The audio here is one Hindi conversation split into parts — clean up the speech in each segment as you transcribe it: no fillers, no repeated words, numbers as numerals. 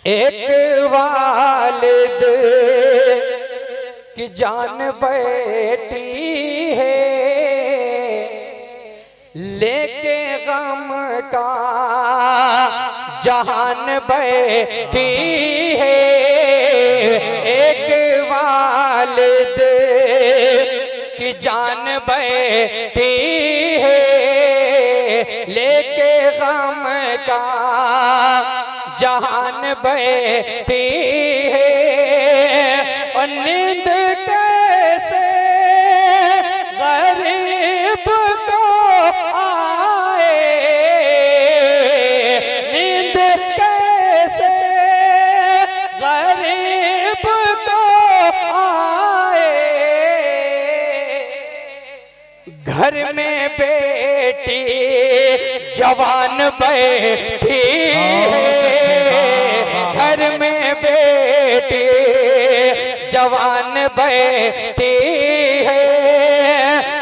एक वालिद की जान बेटी है, लेके गम का जहान बैठी है। एक वालिद की जान बैठी है, लेके गम का जहान बैठी है। और नींद कैसे गरीब को आए, नींद कैसे गरीब को आए। घर में बेटी जवान बैठी है, घर में बेटी जवान बैठी है।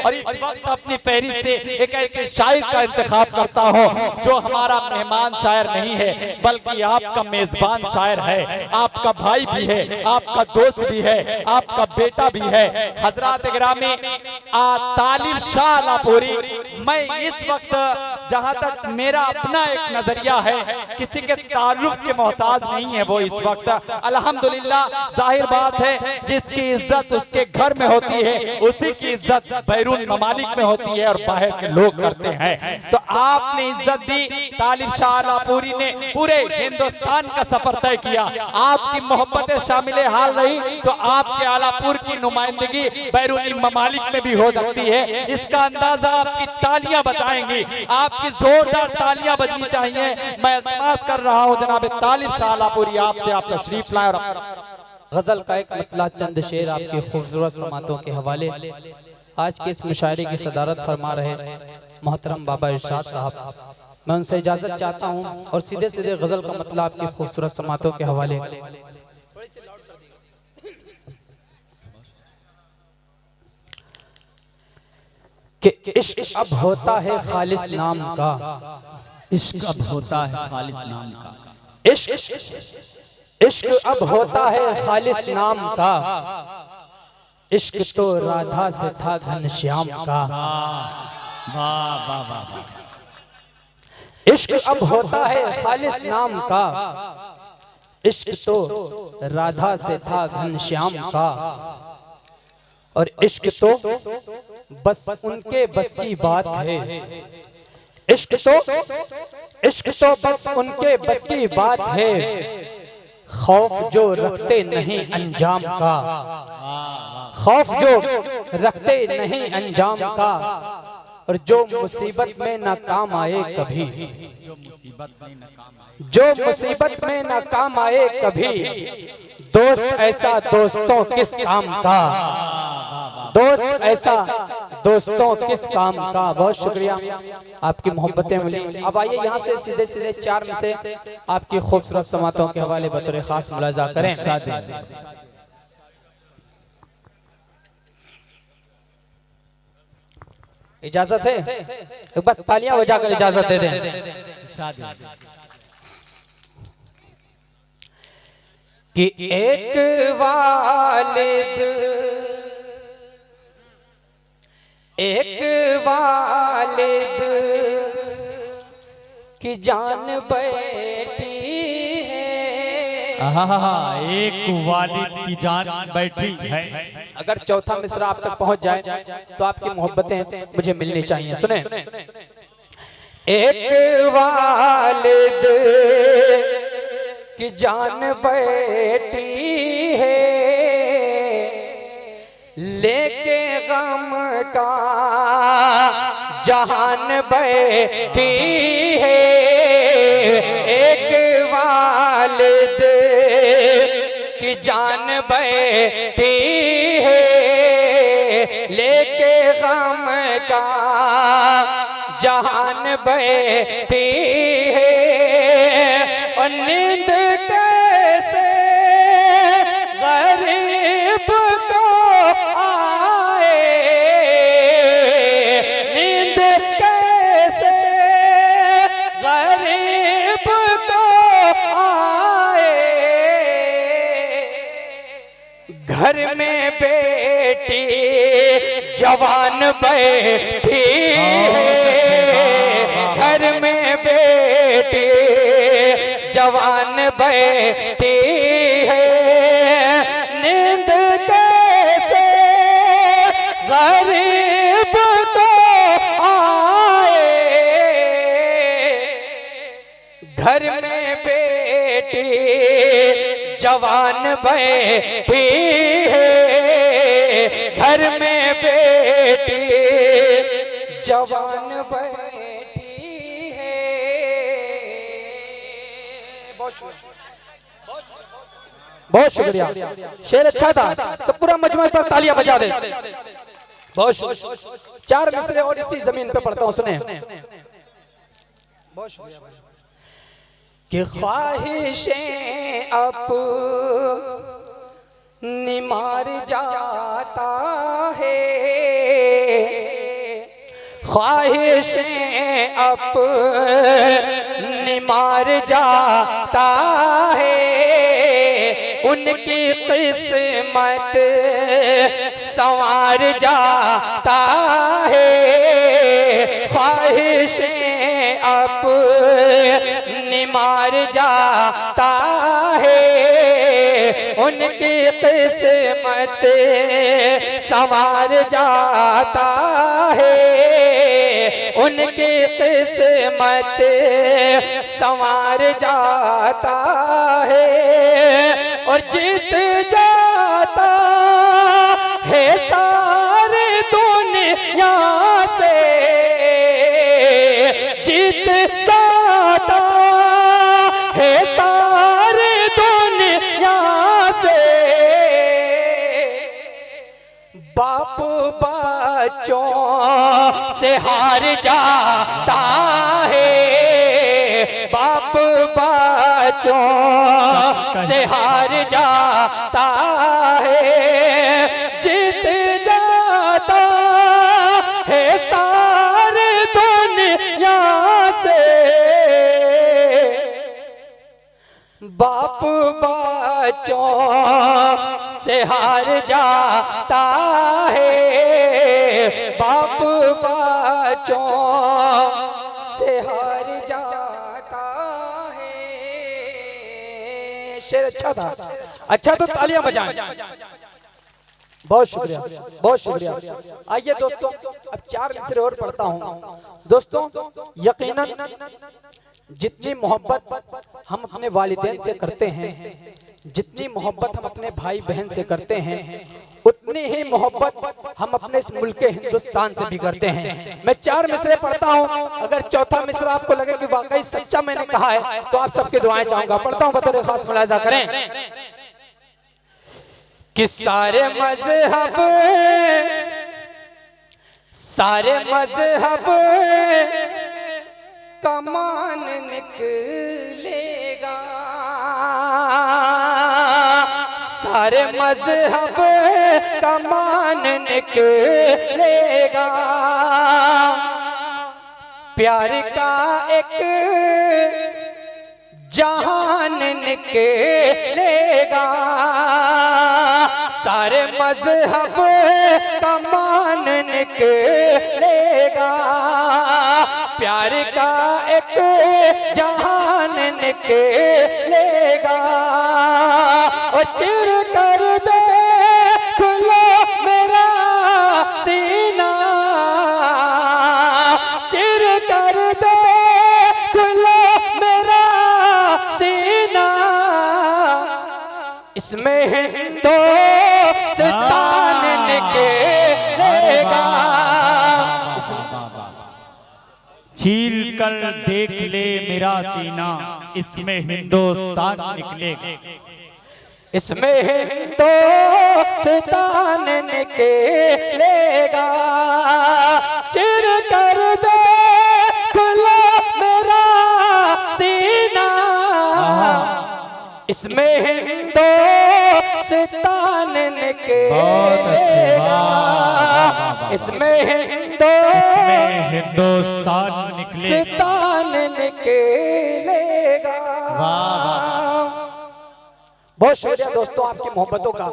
और इस वक्त अपनी पैरी से एक ऐसे शायर का इंतखाब करता हूँ जो हमारा मेहमान शायर नहीं है बल्कि आपका मेजबान शायर है, आपका भाई भी है, आपका दोस्त भी है, आपका बेटा भी है। हजरात गिरामी तालिब शाह लाहौरी, मैं इस वक्त जहाँ तक मेरा अपना एक नजरिया है, किसी के ताल्लुक के मोहताज नहीं है वो इस वक्त। अल्हम्दुलिल्लाह, जाहिर बात है जिसकी इज्जत उसके घर में होती है उसी की इज्जत बैरून ममालिक में होती है और बाहर के लोग करते हैं। तो आपने इज्जत दी, तालिब शाह लाहौरी ने पूरे हिंदुस्तान का सफर तय किया। आपकी मोहब्बतें शामिल हाल रही तो आपके आलापुर की नुमाइंदगी बैरूनी ममालिक में भी हो सकती है। इसका अंदाजा आपकी तालियां बताएंगी, आपकी जोरदार तालियां बजनी चाहिए। मैं अरदास कर रहा हूं जनाब तालिब शाह लाहौरी आपसे आप तशरीफ लाए और गजल का एक मतला चंद शेर आपकी खूबसूरत समातों के हवाले आज के इस मुशायरे की सदारत फरमा रहे मोहतरम बाबा इरशाद साहब। मैं उनसे इजाजत चाहता हूं और सीधे सीधे गजल का मतलब आपकी खूबसूरत समातों के हवाले। कि इश्क अब होता है खालिस नाम का, इश्क अब होता है खालिस नाम का, इश्क अब होता है खालिस नाम का। इश्क तो राधा से था घनश्याम का। वाह वाह वाह। इश्क अब होता है खालिस नाम का, इश्क तो राधा से था घनश्याम का। और इश्क तो बस उनके बस की बात है, इश्क तो बस उनके बस की बात है। खौफ जो रखते नहीं अंजाम का, खौफ जो रखते नहीं अंजाम का। और जो मुसीबत में ना काम आए कभी, जो मुसीबत में ना काम आए कभी। दोस्त ऐसा दोस्तों किस काम का, दोस्त ऐसा दोस्तों किस काम का। बहुत शुक्रिया, आपकी मोहब्बतें मिली। अब आइए यहाँ से सीधे सीधे चार में से आपकी खूबसूरत समातों के हवाले बतौर खास मुलाजा करें। इजाजत है, एक बार तालियां बजाकर इजाजत दे दें कि एक वालिद, एक वालिद की जान बैठी है। एक वालिद की जान बैठी है। अगर चौथा मिसरा आप तक पहुंच जाए तो आपकी मोहब्बतें मुझे मिलनी चाहिए। सुने, एक वालिद की जान बैठी है, लेके गम का जहान बैठी है। एक वालिद की जान बैठी है, लेके गम का जहान बैठी है। और नींद कैसे गरीब को आए, नींद कैसे गरीब को आए। घर में बेटी जवान बैठी है, घर में बेटी जवान बैठी है, नींद कैसे गरीब को आए, घर में बेटी जवान बैठी है, घर में बेटी जवान बैठी है। बहुत शुक्रिया, शेर अच्छा था तो पूरा मजमा पर तालियां बजा दे। बहुत चार मिसरे और इसी जमीन पे पढ़ता हूँ, सुने। कि ख्वाहिशें अपनी मार जाता है, ख्वाहिशें अपनी मार जाता है, उनकी किस्मत संवार जाता है, ख्वाहिशें अपनी मार जाता है, उनकी किस्मत संवार जाता है, उनकी किस्मत संवार जाता है, और जीत जाता है सारे दुनिया से, जीत जाता है सारे दुनिया से, बाप बच्चों से हार जाता है, बाप बच्चों से हार जाता है, जीत जाता है सारे दुनिया से, बाप बच्चों से हार जाता है, बाप बच्चों से हार जाता है। शेर अच्छा था, अच्छा तो तालियां बजाएं। बहुत शुक्रिया, बहुत शुक्रिया। आइए दोस्तों, अब चार मिसरे और पढ़ता हूँ। दोस्तों यकीनन जितनी मोहब्बत हम अपने वालिदैन से करते हैं, जितनी मोहब्बत हम अपने भाई बहन से करते हैं, उतनी ही मोहब्बत हम अपने इस मुल्क हिंदुस्तान से भी करते हैं। मैं चार मिसरे पढ़ता हूँ, अगर चौथा मिसरा आपको लगे कि वाकई सच्चा मैंने कहा है तो आप सबकी दुआएं चाहूंगा। पढ़ता हूँ, बतौर खास मुलाजा करें कि सारे मजहब कमान निकलेगा, सारे मजहब कमान निकलेगा, प्यार का एक जहान निकलेगा, सारे मजहब कमान निकलेगा, प्यार का एक जहान निकलेगा, और चिर कर दे खुलो मेरा सीना, चिर कर दे खुलो मेरा सीना, इसमें हिंदुस्तान निकलेगा, चीर कर देख ले मेरा सीना, इसमें हिंदुस्तान निकलेगा, इसमें हिंदुस्तान निकलेगा, चिर कर दे खुला मेरा सीना, इसमें हिंदुस्तान निकलेगा, इसमें हिंदुस्तान निकलेगा। बहुत शुक्रिया दोस्तों आपकी मोहब्बतों का।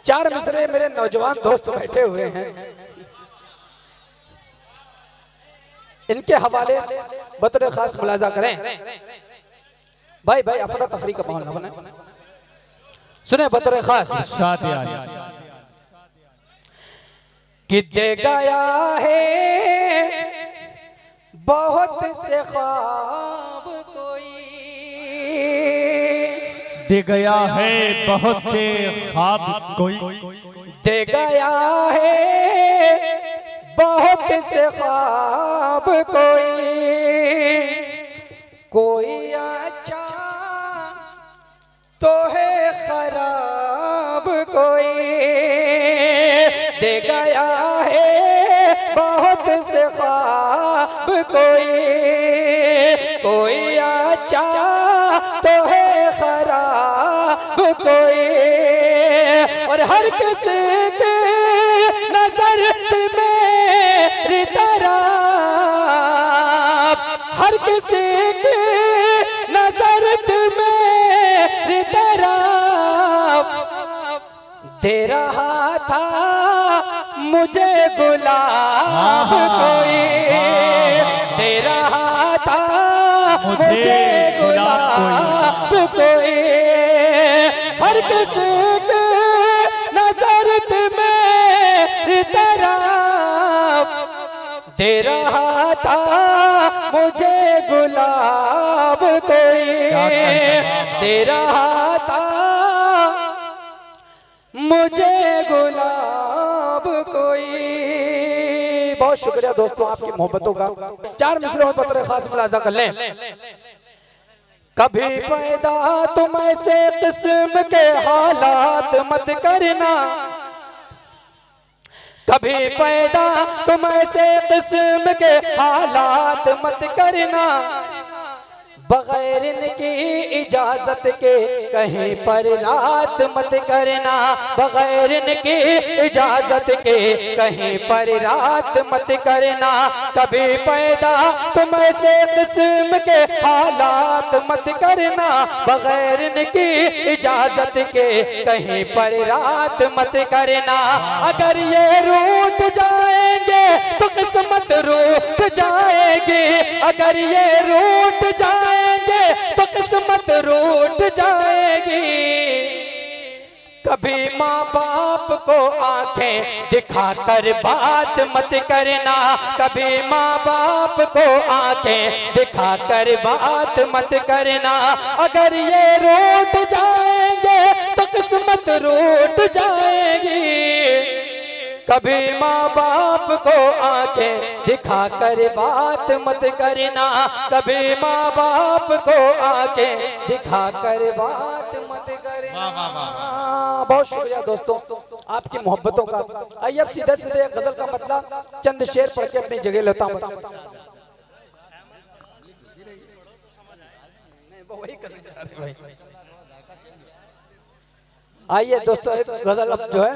चार मिसरे मेरे नौजवान दोस्त बैठे हुए हैं, इनके हवाले बतौर खास मुलाजा करें। भाई भाई अफरा तफरी का माहौल न बने, सुने बतौर खास। कि दे गया है बहुत से ख्वाब कोई, दे गया है बहुत से ख्वाब कोई, दे गया है बहुत से ख्वाब कोई अच्छा तो है खराब कोई, दे गया है बहुत से ख्वाब कोई अच्छा तो है खराब कोई, और हर किसी के नजर मेरी तरफ, हर किसी के नजर मेरी तरफ दे रहा था मुझे गुलाब कोई, दे रहा था मुझे गुलाब कोई, हर किसी के नजर मेरी तरफ दे रहा था मुझे गुलाब कोई, दे रहा था मुझे गुलाब कोई। बहुत शुक्रिया दोस्तों आपकी मोहब्बतों का। चार मिसरों पर बतौर खास मुलाजा कर लें। कभी पैदा तुम ऐसे किस्म के हालात मत करना, कभी पैदा तुम ऐसे किस्म के हालात मत करना, बगैर इनकी इजाजत के कहीं पर रात मत करना, बगैर इनकी इजाजत के कहीं पर रात मत करना, कभी पैदा तुम ऐसे किस्म के हालात मत करना, बगैर इनकी इजाजत के कहीं पर रात मत करना, अगर ये रूठ जाएंगे तो किस्मत रूठ जाएगी, अगर ये रूठ जाएंगे तो किस्मत रूठ जाएगी, कभी माँ बाप को आंखें दिखाकर बात मत करना, कभी माँ बाप को आंखें दिखाकर बात मत करना, अगर ये रूठ जाएंगे तो किस्मत रूठ जाएगी, कभी माँ बाप को आंखें दिखाकर बात मत करना, कभी माँ बाप को आंखें दिखाकर बात मत करना। बहुत शुक्रिया दोस्तों आपकी मोहब्बतों का। आइए अब सीधे सीधे गजल का मतलब चंद शेर पढ़ के अपनी जगह लेता हूँ। आइए दोस्तों एक गजल अब जो है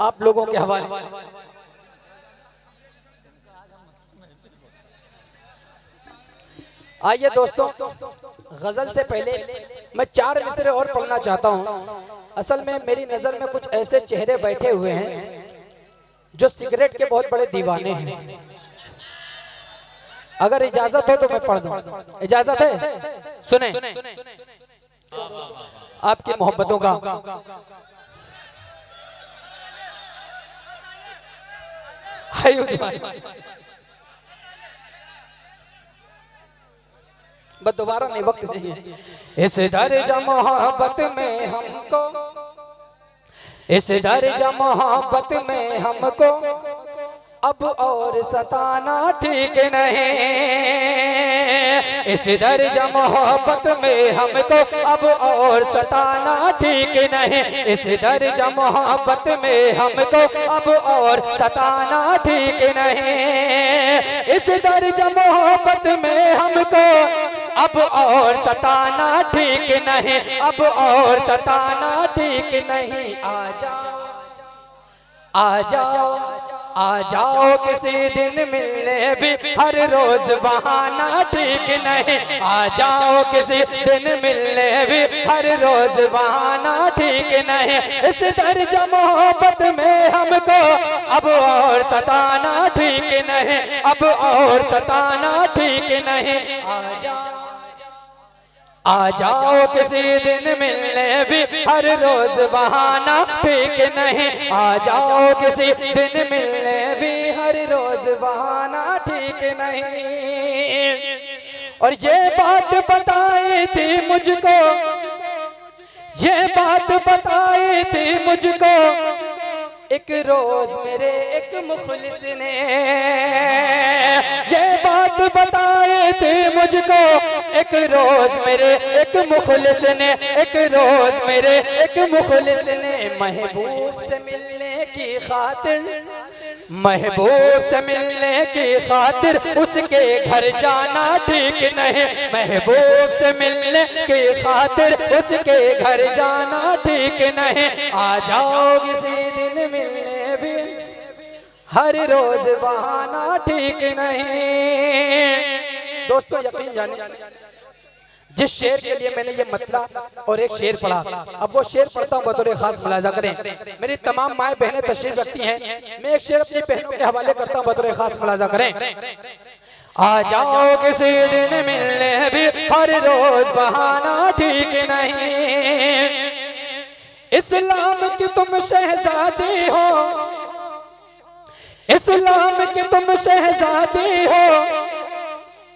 आप लोगों के हवाले। आइए दोस्तों गजल से पहले मैं चार मिसरे और पढ़ना चाहता हूँ। असल में मेरी नजर में कुछ ऐसे चेहरे बैठे हुए हैं जो सिगरेट के बहुत बड़े दीवाने हैं। अगर इजाजत हो तो मैं पढ़ दूं, इजाजत है? सुने आपकी मोहब्बतों का। बस दोबारा नहीं, वक्त चाहिए। इस दर्जा मोहब्बत में हमको, इस दर्जा मोहब्बत में हमको अब और सताना ठीक नहीं, इस दर्जा मोहब्बत में हमको अब और सताना ठीक नहीं, इस दर्जा मोहब्बत में हमको अब और सताना ठीक नहीं, इस दर्जा मोहब्बत में हमको अब और सताना ठीक नहीं, अब और सताना ठीक नहीं। आ जाओ आ जाओ आ जाओ किसी दिन मिलने भी हर रोज बहाना ठीक नहीं। आ जाओ किसी दिन मिलने भी हर रोज बहाना ठीक नहीं। इस दर्ज मोहब्बत में हमको अब और सताना ठीक नहीं, अब और सताना ठीक नहीं। आ जाओ किसी दिन मिलने भी हर रोज बहाना ठीक नहीं। आ जाओ किसी दिन मिलने भी हर रोज बहाना ठीक नहीं। और ये बात बताई थी मुझको, ये बात बताई थी मुझको एक रोज मेरे एक मुखलिस ने। ये बात बताई थी मुझको एक रोज मेरे एक मुखलिस ने, एक रोज मेरे एक मुखलिस ने। महबूब से मिलने की खातिर, महबूब से मिलने की खातिर उसके घर जाना ठीक नहीं। महबूब से मिलने की खातिर उसके घर जाना ठीक नहीं। आ जाओ किसी दिन मिलने भी हर रोज बहाना ठीक नहीं। दोस्तों यकीन जाने जिस शेर के लिए मैंने ये मतला और एक शेर पढ़ा, अब वो शेर पढ़ता हूँ बतौर खास मुलाजा करें। मेरी तमाम माएँ बहनें तशरीफ रखती हैं, मैं एक शेर अपनी बहनों के हवाले करता हूँ बतौर खास मुलाजा करें। आ जाओ किसी दिन मिलने भी हर रोज बहाना ठीक नहीं। इस्लाम की तुम शहजादी हो, इस्लाम की तुम शहजादी हो,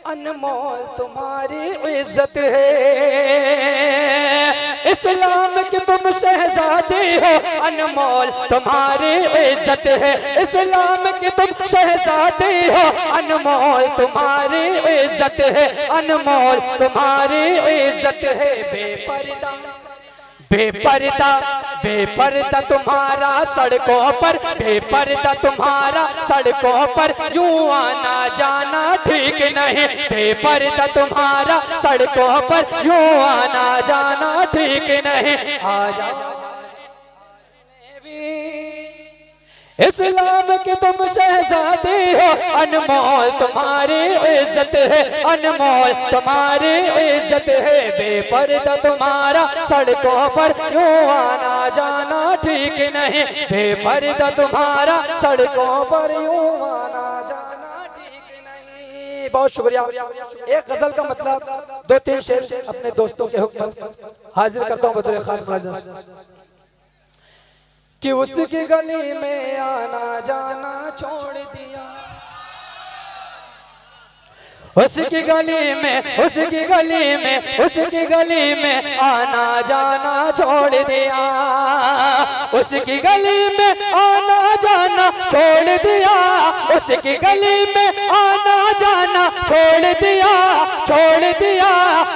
अनमोल तुम्हारी इज्जत है। इस्लाम की तुम शहजादी हो, अनमोल तुम्हारी इज्जत है। इस्लाम की तुम शहजादी हो, अनमोल तुम्हारी इज्जत है, अनमोल तुम्हारी इज्जत है। बेपर्दा बेपर्दा बेपर्दा तुम्हारा सड़कों पर, बेपर्दा तुम्हारा सड़कों पर यूं आना जाना ठीक नहीं। बेपर्दा तुम्हारा सड़कों पर यूं आना जाना ठीक नहीं। आ जाओ इस्लाम की तुम शहजादी हो, अनमोल तुम्हारी इज्जत है, अनमोल तुम्हारी इज्जत है। बेपर्दा तुम्हारा सड़कों पर यूं आना जाना ठीक नहीं। बेपर्दा तुम्हारा सड़कों पर यूं आना जाना ठीक नहीं। बहुत शुक्रिया। एक गजल का मतलब दो तीन शेर अपने दोस्तों के हुक्म हाजिर करता हूँ बतौर खास कि उसकी गली में आना जाना छोड़ दिया, उसकी गली में, उसकी गली में, उसकी गली में आना जाना छोड़ दिया, उसकी गली में आना जाना छोड़ दिया, उसकी गली में आना जाना छोड़ दिया, छोड़ दिया,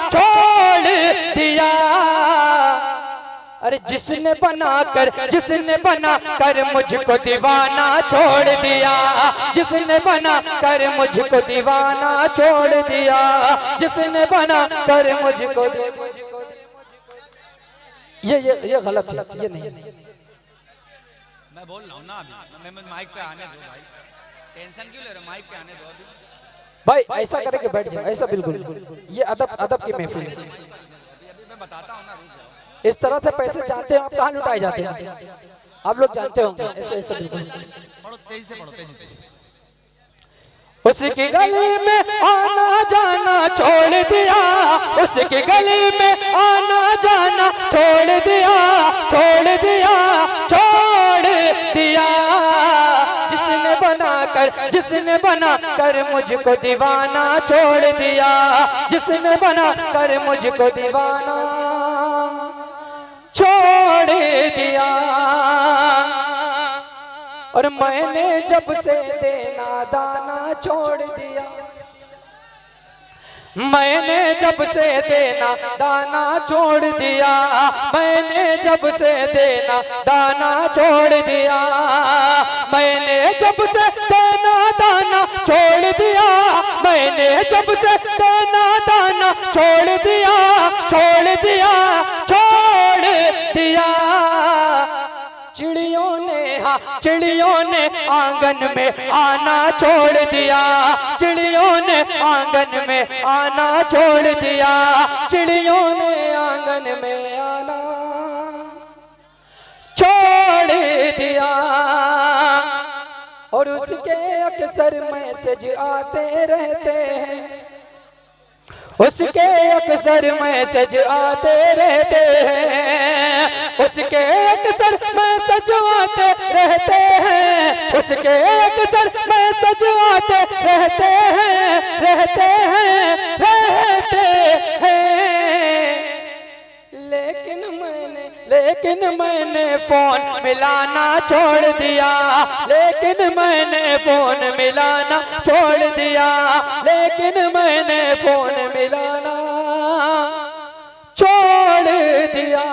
छोड़ दिया। अरे जिसने बना कर मुझको दीवाना छोड़ दिया, जिसने बना कर मुझको दीवाना छोड़ दिया, जिसने बना कर मुझको ये गलत है, ये नहीं। मैं बोल रहा हूँ ना अभी, मैं माइक पे आने दो भाई, टेंशन क्यों ले रहे हो, माइक पे आने दो अभी भाई। ऐसा करके बैठ जाओ, ऐसा बिल्कुल, ये अदब की महफिल है। अभी मैं बताता हूँ ना, इस तरह से पैसे चाहते हो आप, कहाँ लुटाए जाते हैं आप लोग जानते होंगे। ऐसे ऐसे बिल्कुल पढ़ो, तेजी से पढ़ो, तेजी से। उसकी गली में आना जाना छोड़ दिया, उसकी गली में आना जाना छोड़ दिया, छोड़ दिया, छोड़ दिया। जिसने बना कर मुझको दीवाना छोड़ दिया, जिसने बना कर मुझको दीवाना छोड़ दिया। और मैंने जब से देना दाना छोड़ दिया, मैंने जब से देना दाना छोड़ दिया, मैंने जब से देना दाना छोड़ दिया, मैंने जब से देना दाना छोड़ दिया, मैंने जब से देना दाना छोड़ दिया, छोड़ दिया, छोड़ दिया। चिड़ियों ने हाँ चिड़ियों ने आंगन में आना छोड़ दिया, चिड़ियों ने आंगन में आना छोड़ दिया, चिड़ियों ने आंगन में आना छोड़ दिया। और उसके अक्सर मैसेज आते रहते हैं, उसके अक्सर मैसेज आते रहते हैं, उसके अक्सर मैसेज आते रहते हैं, उसके अक्सर मैसेज आते रहते हैं, रहते हैं, रहते हैं। लेकिन मैंने फोन मिलाना छोड़ दिया, लेकिन मैंने फोन मिलाना छोड़ दिया, लेकिन मैंने फोन मिलाना छोड़ दिया।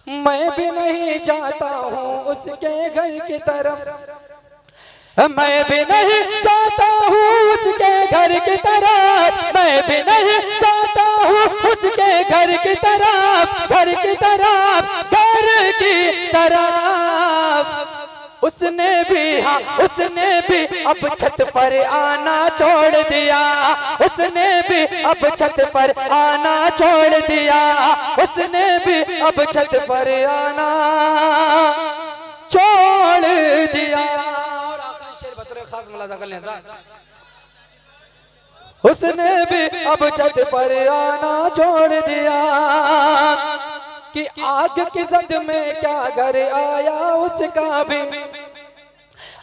मैं भी नहीं जाता हूँ उसके घर की तरफ, मैं भी नहीं जाता हूँ उसके घर की तरफ, मैं भी नहीं जाता हूँ उसके घर की तरफ, घर की तरफ, घर की तरफ। उसने भी हाँ उसने भी अब छत पर आना छोड़ दिया, उसने भी अब छत पर आना छोड़ दिया, उसने भी अब छत पर आना छोड़ दिया। उसने भी अब छत पर आना छोड़ दिया कि आग की जद में क्या घर आया उसका भी,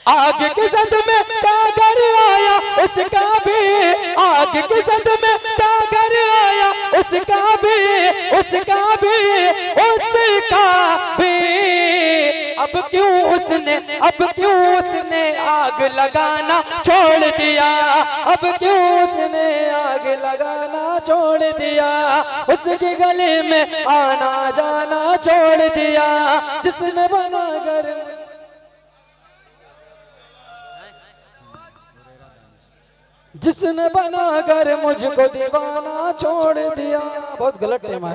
आग की जद में क्या घर आया उसका भी, आग की जद में क्या घर आया उसका भी, उसका भी, उसका भी। अब क्यों उसने आग लगाना छोड़ दिया, अब क्यों उसने आग लगाना छोड़ दिया, उसके गले में आना जाना छोड़ दिया, जिसने बना घर जिसने बना कर मुझको दीवाना छोड़ दिया। बहुत गलत टाइम है।